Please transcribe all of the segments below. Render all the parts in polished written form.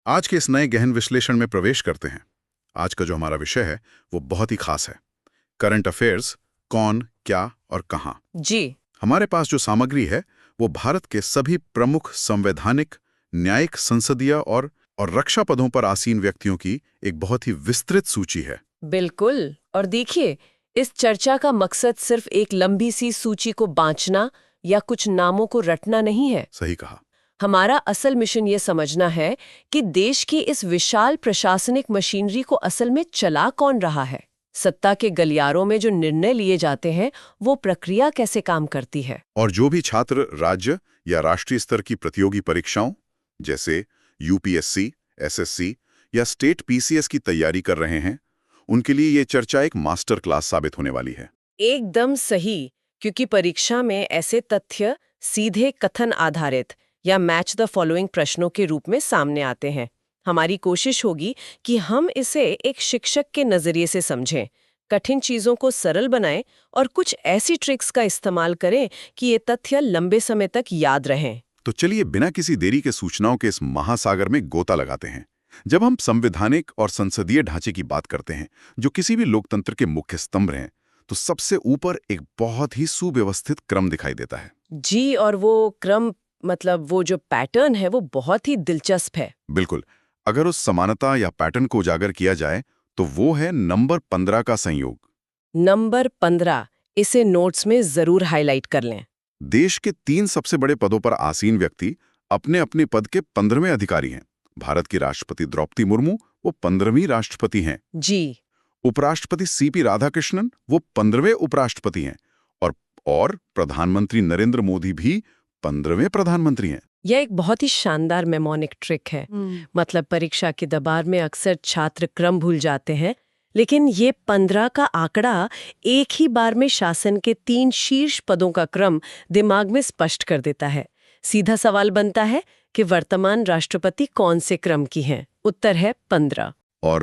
आज के इस नए गहन विश्लेषण में प्रवेश करते हैं। आज का जो हमारा विषय है वो बहुत ही खास है। करंट अफेयर्स, कौन, क्या और कहां। जी। हमारे पास जो सामग्री है वो भारत के सभी प्रमुख संवैधानिक, न्यायिक, संसदीय और रक्षा पदों पर आसीन व्यक्तियों की एक बहुत ही विस्तृत सूची है। बिल्कुल। और देखिए, इस चर्चा का मकसद सिर्फ एक लंबी सी सूची को बांचना या कुछ नामों को रटना नहीं है। सही कहा। हमारा असल मिशन ये समझना है कि देश की इस विशाल प्रशासनिक मशीनरी को असल में चला कौन रहा है। सत्ता के गलियारों में जो निर्णय लिए जाते हैं वो प्रक्रिया कैसे काम करती है। और जो भी छात्र राज्य या राष्ट्रीय स्तर की प्रतियोगी परीक्षाओं जैसे यूपीएससी, एसएससी या स्टेट पीसीएस की तैयारी कर रहे हैं, उनके लिए ये चर्चा एक मास्टर क्लास साबित होने वाली है। एकदम सही, क्योंकि परीक्षा में ऐसे तथ्य सीधे कथन आधारित या मैच द फॉलोइंग प्रश्नों के रूप में सामने आते हैं। हमारी कोशिश होगी कि हम इसे एक शिक्षक के नजरिए से समझें, कठिन चीजों को सरल बनाएं और कुछ ऐसी ट्रिक्स का इस्तेमाल करें कि ये तथ्य लंबे समय तक याद रहें। तो चलिए बिना किसी देरी के सूचनाओं के इस महासागर में गोता लगाते हैं। जब हम संवैधानिक और संसदीय ढांचे की बात करते हैं, जो किसी भी लोकतंत्र के मुख्य स्तंभ हैं, तो सबसे ऊपर एक बहुत ही सुव्यवस्थित क्रम दिखाई देता है। जी, और वो क्रम मतलब वो जो पैटर्न है वो बहुत ही दिलचस्प है। बिल्कुल। अगर उस समानता या पैटर्न को उजागर किया जाए तो वो है नंबर 15 का संयोग। नंबर 15, इसे नोट्स में जरूर हाईलाइट कर लें। देश के 3 सबसे बड़े पदों पर आसीन व्यक्ति अपने अपने पद के 15वें अधिकारी हैं। भारत की राष्ट्रपति द्रौपदी मुर्मू वो 15वीं राष्ट्रपति हैं। जी। उपराष्ट्रपति सीपी राधाकृष्णन वो 15वें उपराष्ट्रपति हैं। और प्रधानमंत्री नरेंद्र मोदी भी 15वें प्रधानमंत्री हैं। यह एक बहुत ही शानदार मेमोनिक ट्रिक है। मतलब परीक्षा के दबाव में अक्सर छात्र क्रम भूल जाते हैं, लेकिन ये 15 का आंकड़ा एक ही बार में शासन के 3 शीर्ष पदों का क्रम दिमाग में स्पष्ट कर देता है। सीधा सवाल बनता है कि वर्तमान राष्ट्रपति कौन से क्रम की हैं? उत्तर है 15। और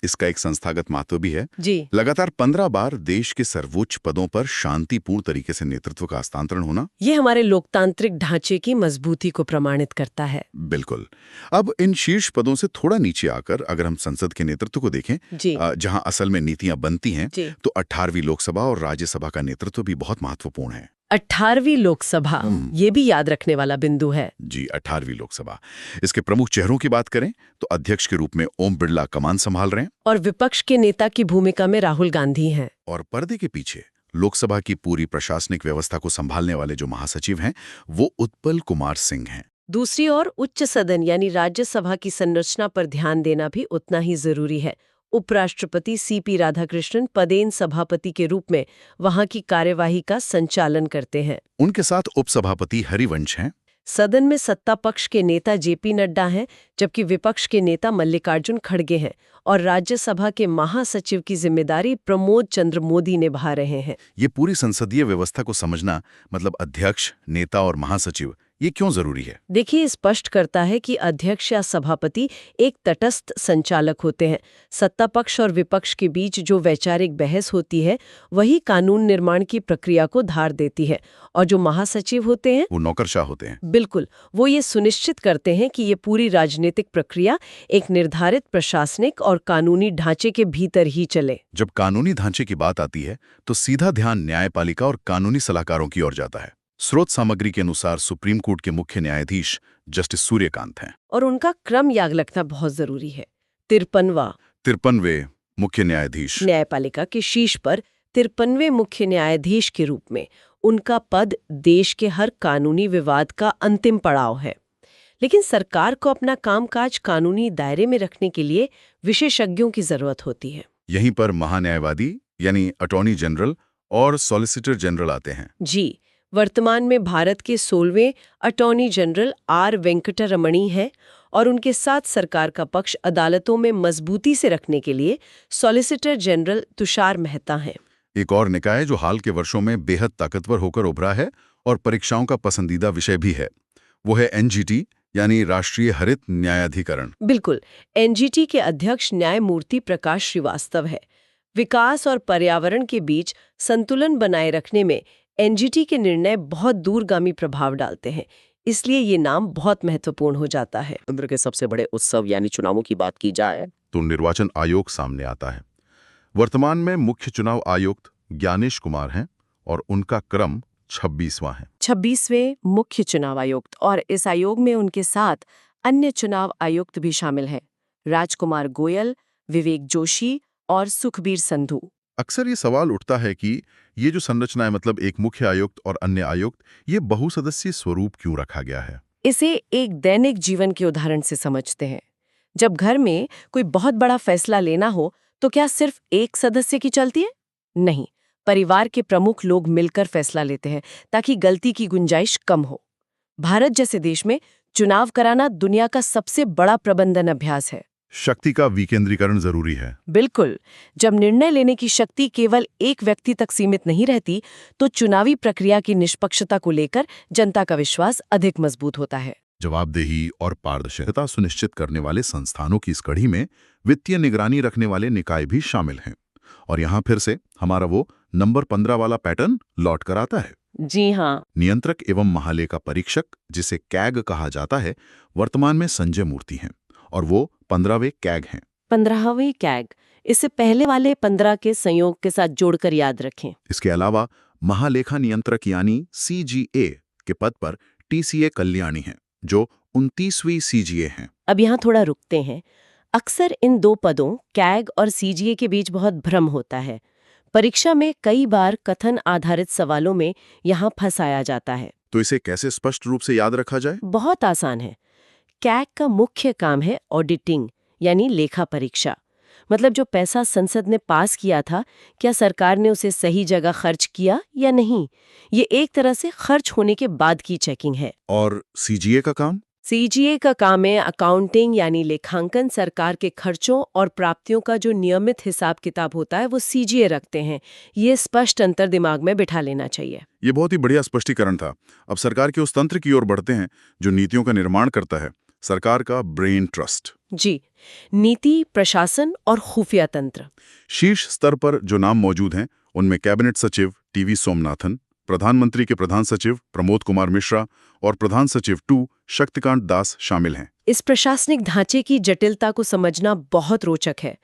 इसका एक संस्थागत महत्व भी है। जी। लगातार 15 बार देश के सर्वोच्च पदों पर शांतिपूर्ण तरीके से नेतृत्व का हस्तांतरण होना, ये हमारे लोकतांत्रिक ढांचे की मजबूती को प्रमाणित करता है। बिल्कुल। अब इन शीर्ष पदों से थोड़ा नीचे आकर अगर हम संसद के नेतृत्व को देखें, जी। जहां असल में नीतियां बनती हैं, जी। तो 18वीं लोकसभा और राज्यसभा का नेतृत्व भी बहुत महत्वपूर्ण है। 18वीं लोकसभा, ये भी याद रखने वाला बिंदु है। जी, 18वीं लोकसभा। इसके प्रमुख चेहरों की बात करें तो अध्यक्ष के रूप में ओम बिरला कमान संभाल रहे हैं, और विपक्ष के नेता की भूमिका में राहुल गांधी हैं। और पर्दे के पीछे लोकसभा की पूरी प्रशासनिक व्यवस्था को संभालने वाले जो महासचिव हैं वो उत्पल कुमार सिंह हैं। दूसरी ओर उच्च सदन यानी राज्यसभा की संरचना पर ध्यान देना भी उतना ही जरूरी है। उपराष्ट्रपति सीपी राधाकृष्णन पदेन सभापति के रूप में वहां की कार्यवाही का संचालन करते हैं। उनके साथ उपसभापति हरिवंश हैं। सदन में सत्ता पक्ष के नेता जेपी नड्डा हैं, जबकि विपक्ष के नेता मल्लिकार्जुन खड़गे हैं, और राज्यसभा के महासचिव की जिम्मेदारी प्रमोद चंद्र मोदी निभा रहे हैं। ये पूरी संसदीय व्यवस्था को समझना, मतलब अध्यक्ष, नेता और महासचिव, ये क्यों जरूरी है? देखिए, स्पष्ट करता है कि अध्यक्ष या सभापति एक तटस्थ संचालक होते हैं। सत्ता पक्ष और विपक्ष के बीच जो वैचारिक बहस होती है वही कानून निर्माण की प्रक्रिया को धार देती है, और जो महासचिव होते हैं वो नौकरशाह होते हैं। बिल्कुल, वो ये सुनिश्चित करते हैं कि ये पूरी राजनीतिक प्रक्रिया एक निर्धारित प्रशासनिक और कानूनी ढांचे के भीतर ही चले। जब कानूनी ढांचे की बात आती है तो सीधा ध्यान न्यायपालिका और कानूनी सलाहकारों की ओर जाता है। स्रोत सामग्री के अनुसार सुप्रीम कोर्ट के मुख्य न्यायाधीश जस्टिस सूर्यकांत हैं, और उनका क्रम याद रखना बहुत जरूरी है। 53वें मुख्य न्यायाधीश। न्यायपालिका के शीर्ष पर 53वें मुख्य न्यायाधीश के रूप में उनका पद देश के हर कानूनी विवाद का अंतिम पड़ाव है। लेकिन सरकार को अपना कामकाज कानूनी दायरे में रखने के लिए विशेषज्ञों की जरूरत होती है। यहीं पर महान्यायवादी यानी अटॉर्नी जनरल और सॉलिसिटर जनरल आते हैं। जी, वर्तमान में भारत के 16वें अटॉर्नी जनरल आर वेंकटरमणी हैं, और उनके साथ सरकार का पक्ष अदालतों में मजबूती से रखने के लिए सॉलिसिटर जनरल तुषार मेहता हैं। एक और निकाय जो हाल के वर्षों में बेहद ताकतवर होकर उभरा है और परीक्षाओं का पसंदीदा विषय भी है, वो है एनजीटी यानी राष्ट्रीय हरित न्यायाधिकरण। बिल्कुल, एनजीटी के अध्यक्ष न्यायमूर्ति प्रकाश श्रीवास्तव है। विकास और पर्यावरण के बीच संतुलन बनाए रखने में एनजीटी के निर्णय बहुत दूरगामी प्रभाव डालते हैं। इसलिए ये नाम बहुत महत्वपूर्ण हो जाता है। लोकतंत्र के सबसे बड़े उत्सव यानी चुनावों की बात की जाए तो निर्वाचन आयोग सामने आता है। वर्तमान में मुख्य चुनाव आयुक्त ज्ञानेश कुमार हैं और उनका क्रम 26वां है। 26वें मुख्य चुनाव आयुक्त, और इस आयोग में उनके साथ अन्य चुनाव आयुक्त भी शामिल हैं, राजकुमार गोयल, विवेक जोशी और सुखबीर संधू। अक्सर ये सवाल उठता है कि ये जो संरचना है, मतलब एक मुख्य आयुक्त और अन्य आयुक्त, ये बहुसदस्यीय स्वरूप क्यों रखा गया है? इसे एक दैनिक जीवन के उदाहरण से समझते हैं। जब घर में कोई बहुत बड़ा फैसला लेना हो तो क्या सिर्फ एक सदस्य की चलती है? नहीं, परिवार के प्रमुख लोग मिलकर फैसला लेते हैं ताकि गलती की गुंजाइश कम हो। भारत जैसे देश में चुनाव कराना दुनिया का सबसे बड़ा प्रबंधन अभ्यास है। शक्ति का विकेंद्रीकरण जरूरी है। बिल्कुल। जब निर्णय लेने की शक्ति केवल एक व्यक्ति तक सीमित नहीं रहती, तो चुनावी प्रक्रिया की निष्पक्षता को लेकर जनता का विश्वास अधिक मजबूत होता है। जवाबदेही और पारदर्शिता सुनिश्चित करने वाले संस्थानों की इस कड़ी में वित्तीय निगरानी रखने वाले निकाय भी शामिल हैं। और यहाँ फिर से हमारा वो नंबर 15 वाला पैटर्न लौट कर आता है। जी हाँ। नियंत्रक एवं महालेखा परीक्षक, जिसे कैग कहा जाता है, वर्तमान में संजय मूर्ति हैं और वो 15वें कैग हैं। 15वीं कैग, इससे पहले वाले 15 के संयोग के साथ जोड़कर याद रखें। इसके अलावा महालेखा नियंत्रक यानी CGA के पद पर TCA कल्याणी हैं, जो 29वीं CGA हैं। अब यहाँ थोड़ा रुकते हैं। अक्सर इन दो पदों कैग और CGA के बीच बहुत भ्रम होता है। परीक्षा में कई बार कथन आधारित सवालों में यहाँ फंसाया जाता है। तो इसे कैसे स्पष्ट रूप से याद रखा जाए? बहुत आसान है। कैग का मुख्य काम है ऑडिटिंग यानी लेखा परीक्षा। मतलब जो पैसा संसद ने पास किया था, क्या सरकार ने उसे सही जगह खर्च किया या नहीं? ये एक तरह से खर्च होने के बाद की चेकिंग है। और CGA का काम? CGA का काम है अकाउंटिंग यानी लेखांकन। सरकार के खर्चों और प्राप्तियों का जो नियमित हिसाब किताब होता है वो CGA रखते हैं। ये स्पष्ट अंतर दिमाग में बिठा लेना चाहिए। ये बहुत ही बढ़िया स्पष्टीकरण था। अब सरकार के उस तंत्र की ओर बढ़ते हैं जो नीतियों का निर्माण करता है, सरकार का ब्रेन ट्रस्ट। जी, नीति, प्रशासन और खुफिया तंत्र। शीर्ष स्तर पर जो नाम मौजूद हैं उनमें कैबिनेट सचिव TV सोमनाथन, प्रधानमंत्री के प्रधान सचिव प्रमोद कुमार मिश्रा और प्रधान सचिव 2 शक्तिकांत दास शामिल हैं। इस प्रशासनिक ढांचे की जटिलता को समझना बहुत रोचक है।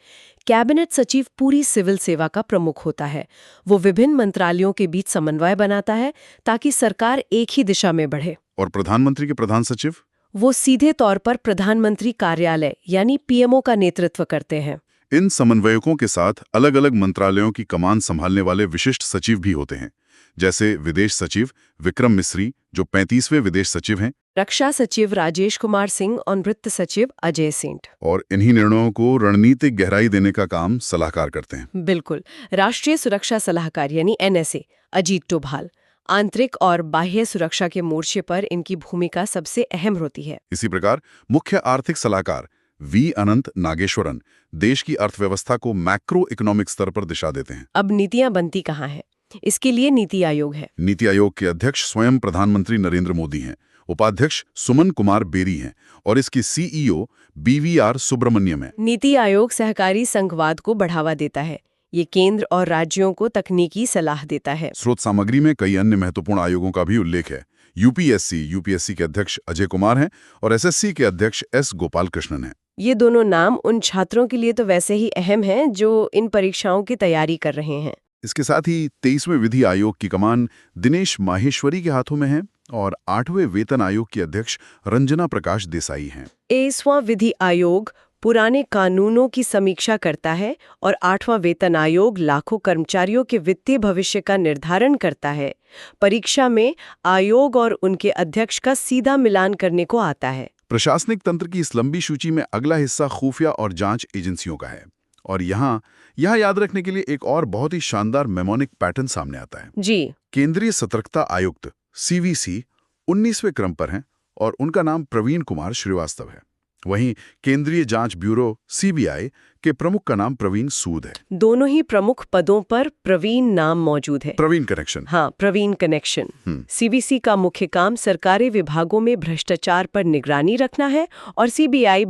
कैबिनेट सचिव पूरी सिविल सेवा का प्रमुख होता है। वो विभिन्न मंत्रालयों के बीच समन्वय बनाता है ताकि सरकार एक ही दिशा में बढ़े। और प्रधानमंत्री के प्रधान सचिव? वो सीधे तौर पर प्रधानमंत्री कार्यालय यानी PMO का नेतृत्व करते हैं। इन समन्वयकों के साथ अलग अलग मंत्रालयों की कमान संभालने वाले विशिष्ट सचिव भी होते हैं, जैसे विदेश सचिव विक्रम मिस्री, जो 35वें विदेश सचिव हैं, रक्षा सचिव राजेश कुमार सिंह और वित्त सचिव अजय सेठ। और इन्हीं निर्णयों को रणनीतिक गहराई देने का काम सलाहकार करते हैं। बिल्कुल। राष्ट्रीय सुरक्षा सलाहकार यानी NSA अजीत डोभाल, आंतरिक और बाह्य सुरक्षा के मोर्चे पर इनकी भूमिका सबसे अहम होती है। इसी प्रकार मुख्य आर्थिक सलाहकार V अनंत नागेश्वरन देश की अर्थव्यवस्था को मैक्रो इकोनॉमिक स्तर पर दिशा देते हैं। अब नीतियां बनती कहाँ है? इसके लिए नीति आयोग है। नीति आयोग के अध्यक्ष स्वयं प्रधानमंत्री नरेंद्र मोदी हैं, उपाध्यक्ष सुमन कुमार बेरी हैं और इसकी CEO BVR सुब्रमण्यम है। नीति आयोग सहकारी संघवाद को बढ़ावा देता है। ये केंद्र और राज्यों को तकनीकी सलाह देता है। स्रोत सामग्री में कई अन्य महत्वपूर्ण आयोगों का भी उल्लेख है। UPSC के अध्यक्ष अजय कुमार हैं और SSC के अध्यक्ष S गोपाल कृष्णन हैं। ये दोनों नाम उन छात्रों के लिए तो वैसे ही अहम हैं जो इन परीक्षाओं की तैयारी कर रहे हैं। इसके साथ ही 23वें विधि आयोग की कमान दिनेश माहेश्वरी के हाथों में है और 8वें वेतन आयोग की अध्यक्ष रंजना प्रकाश देसाई हैं। 23वां विधि आयोग पुराने कानूनों की समीक्षा करता है और 8वां वेतन आयोग लाखों कर्मचारियों के वित्तीय भविष्य का निर्धारण करता है। परीक्षा में आयोग और उनके अध्यक्ष का सीधा मिलान करने को आता है। प्रशासनिक तंत्र की इस लंबी सूची में अगला हिस्सा खुफिया और जांच एजेंसियों का है और यहाँ याद रखने के लिए एक और बहुत ही शानदार मेमोनिक पैटर्न सामने आता है। जी। केंद्रीय सतर्कता आयुक्त CVC 19वें क्रम पर हैं और उनका नाम प्रवीण कुमार श्रीवास्तव है। वहीं केंद्रीय जांच ब्यूरो CBI के प्रमुख का नाम प्रवीण सूद है। दोनों ही प्रमुख पदों पर प्रवीण नाम मौजूद है। प्रवीण कनेक्शन। हाँ, प्रवीण कनेक्शन। CVC का मुख्य काम सरकारी विभागों में भ्रष्टाचार पर निगरानी रखना है और CBI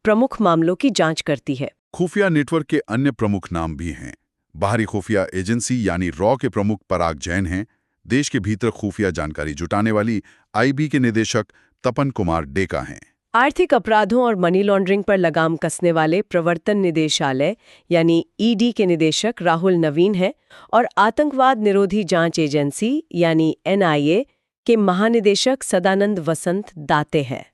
प्रमुख मामलों की जांच करती है। खुफिया नेटवर्क के अन्य प्रमुख नाम भी हैं। बाहरी खुफिया एजेंसी यानी रॉ के प्रमुख पराग जैन हैं, देश के भीतर खुफिया जानकारी जुटाने वाली आईबी के निदेशक तपन कुमार डेका हैं। आर्थिक अपराधों और मनी लॉन्ड्रिंग पर लगाम कसने वाले प्रवर्तन निदेशालय यानी ईडी के निदेशक राहुल नवीन हैं और आतंकवाद निरोधी जांच एजेंसी यानी एनआईए के महानिदेशक सदानंद वसंत दाते हैं।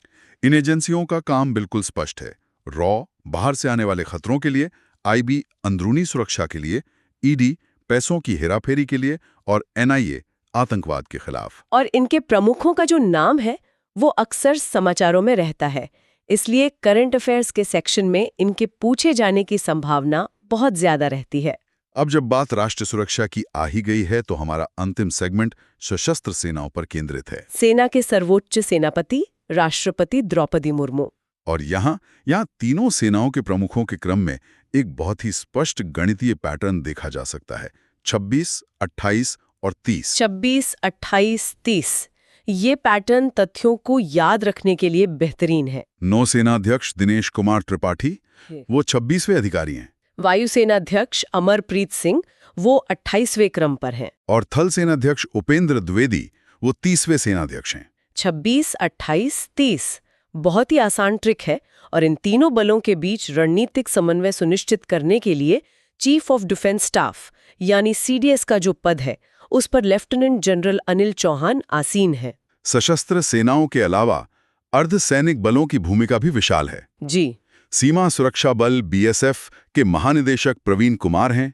इन एजेंसियों का काम बिल्कुल स्पष्ट है। रॉ बाहर से आने वाले खतरों के लिए, आईबी अंदरूनी सुरक्षा के लिए, ईडी पैसों की हेराफेरी के लिए और एनआईए आतंकवाद के खिलाफ। और इनके प्रमुखों का जो नाम है वो अक्सर समाचारों में रहता है, इसलिए करंट अफेयर्स के सेक्शन में इनके पूछे जाने की संभावना बहुत ज्यादा रहती है। अब जब बात राष्ट्रीय सुरक्षा की आ ही गई है तो हमारा अंतिम सेगमेंट सशस्त्र सेनाओं पर केंद्रित है। सेना के सर्वोच्च सेनापति राष्ट्रपति द्रौपदी मुर्मू। और यहाँ तीनों सेनाओं के प्रमुखों के क्रम में एक बहुत ही स्पष्ट गणितीय पैटर्न देखा जा सकता है। 26, 28 और 30। 26, 28, 30 ये पैटर्न तथ्यों को याद रखने के लिए बेहतरीन है। नौसेनाध्यक्ष दिनेश कुमार त्रिपाठी वो 26वें अधिकारी हैं वायुसेनाध्यक्ष अमरप्रीत सिंह वो 28वें क्रम पर हैं और थल सेनाध्यक्ष उपेंद्र द्विवेदी वो 30वें सेनाध्यक्ष हैं। 26, 28, 30 बहुत ही आसान ट्रिक है और इन तीनों बलों के बीच रणनीतिक समन्वय सुनिश्चित करने के लिए चीफ ऑफ डिफेंस स्टाफ यानी सीडीएस का जो पद है उस पर लेफ्टिनेंट जनरल अनिल चौहान आसीन है। सशस्त्र सेनाओं के अलावा अर्धसैनिक बलों की भूमिका भी विशाल है। जी। सीमा सुरक्षा बल बीएसएफ के महानिदेशक प्रवीण कुमार हैं।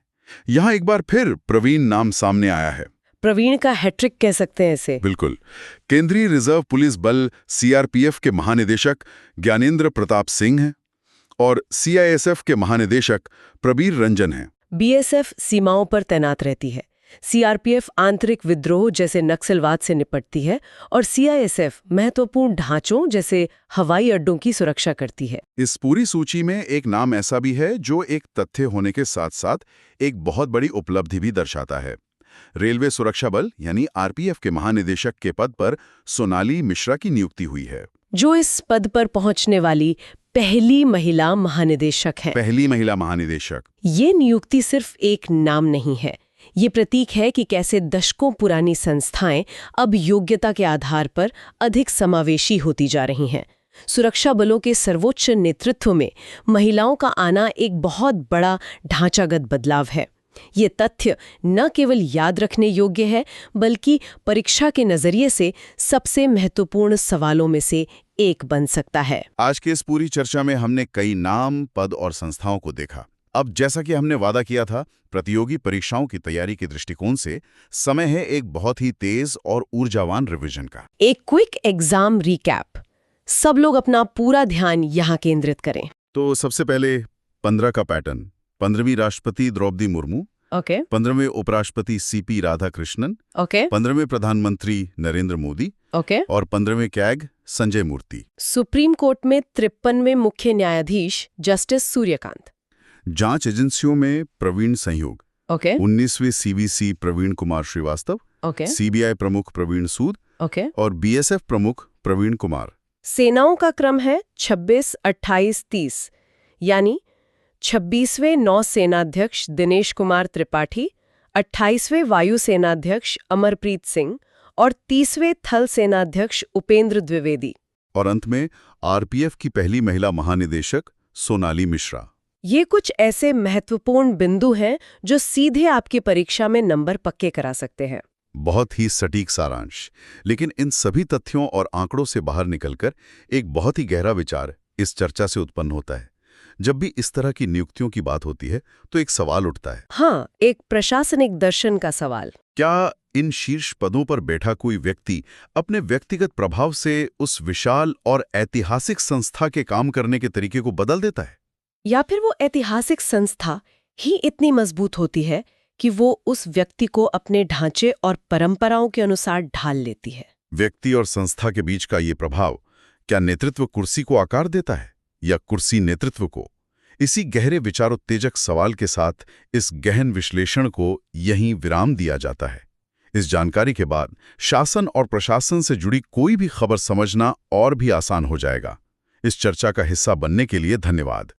यहाँ एक बार फिर प्रवीण नाम सामने आया है। प्रवीण का हैट्रिक कह सकते हैं इसे। बिल्कुल। केंद्रीय रिजर्व पुलिस बल सीआरपीएफ के महानिदेशक ज्ञानेंद्र प्रताप सिंह हैं और सीआईएसएफ के महानिदेशक प्रबीर रंजन हैं। बीएसएफ सीमाओं पर तैनात रहती है, सीआरपीएफ आंतरिक विद्रोह जैसे नक्सलवाद से निपटती है और सीआईएसएफ महत्वपूर्ण ढांचों जैसे हवाई अड्डों की सुरक्षा करती है। इस पूरी सूची में एक नाम ऐसा भी है जो एक तथ्य होने के साथ साथ एक बहुत बड़ी उपलब्धि भी दर्शाता है। रेलवे सुरक्षा बल यानी आरपीएफ के महानिदेशक के पद पर सोनाली मिश्रा की नियुक्ति हुई है, जो इस पद पर पहुंचने वाली पहली महिला महानिदेशक है। पहली महिला महानिदेशक। ये नियुक्ति सिर्फ एक नाम नहीं है, ये प्रतीक है कि कैसे दशकों पुरानी संस्थाएं अब योग्यता के आधार पर अधिक समावेशी होती जा रही हैं। सुरक्षा बलों के सर्वोच्च नेतृत्व में महिलाओं का आना एक बहुत बड़ा ढांचागत बदलाव है। ये तथ्य न केवल याद रखने योग्य है बल्कि परीक्षा के नजरिए से सबसे महत्वपूर्ण सवालों में से एक बन सकता है। आज के इस पूरी चर्चा में हमने कई नाम, पद और संस्थाओं को देखा। अब जैसा कि हमने वादा किया था, प्रतियोगी परीक्षाओं की तैयारी के दृष्टिकोण से समय है एक बहुत ही तेज और ऊर्जावान रिवीजन का। एक क्विक एग्जाम रिकैप। सब लोग अपना पूरा ध्यान यहाँ केंद्रित करें। तो सबसे पहले 15 का पैटर्न। 15वीं राष्ट्रपति द्रौपदी मुर्मू, ओके 15वें उपराष्ट्रपति सीपी राधाकृष्णन, ओके 15वें प्रधानमंत्री नरेंद्र मोदी ओके और 15वें कैग संजय मूर्ति। सुप्रीम कोर्ट में 53वें मुख्य न्यायाधीश जस्टिस सूर्यकांत। जांच एजेंसियों में प्रवीण संयोग, ओके 19वें CVC Praveen Kumar Srivastava, okay CBI प्रमुख प्रवीण सूद ओके और बीएसएफ प्रमुख प्रवीण कुमार। सेनाओं का क्रम है 26, 28, 30 यानी 26वें नौसेनाध्यक्ष दिनेश कुमार त्रिपाठी, 28वें वायुसेनाध्यक्ष अमरप्रीत सिंह और 30वें थल सेनाध्यक्ष उपेंद्र द्विवेदी। और अंत में आरपीएफ की पहली महिला महानिदेशक सोनाली मिश्रा। ये कुछ ऐसे महत्वपूर्ण बिंदु हैं जो सीधे आपकी परीक्षा में नंबर पक्के करा सकते हैं। बहुत ही सटीक सारांश। लेकिन इन सभी तथ्यों और आंकड़ों से बाहर निकलकर एक बहुत ही गहरा विचार इस चर्चा से उत्पन्न होता है। जब भी इस तरह की नियुक्तियों की बात होती है तो एक सवाल उठता है। हाँ, एक प्रशासनिक दर्शन का सवाल। क्या इन शीर्ष पदों पर बैठा कोई व्यक्ति अपने व्यक्तिगत प्रभाव से उस विशाल और ऐतिहासिक संस्था के काम करने के तरीके को बदल देता है? या फिर वो ऐतिहासिक संस्था ही इतनी मजबूत होती है कि वो उस व्यक्ति को अपने ढांचे और परंपराओं के अनुसार ढाल लेती है? व्यक्ति और संस्था के बीच का ये प्रभाव क्या नेतृत्व कुर्सी को आकार देता है या कुर्सी नेतृत्व को? इसी गहरे विचारोत्तेजक सवाल के साथ इस गहन विश्लेषण को यहीं विराम दिया जाता है। इस जानकारी के बाद शासन और प्रशासन से जुड़ी कोई भी खबर समझना और भी आसान हो जाएगा। इस चर्चा का हिस्सा बनने के लिए धन्यवाद।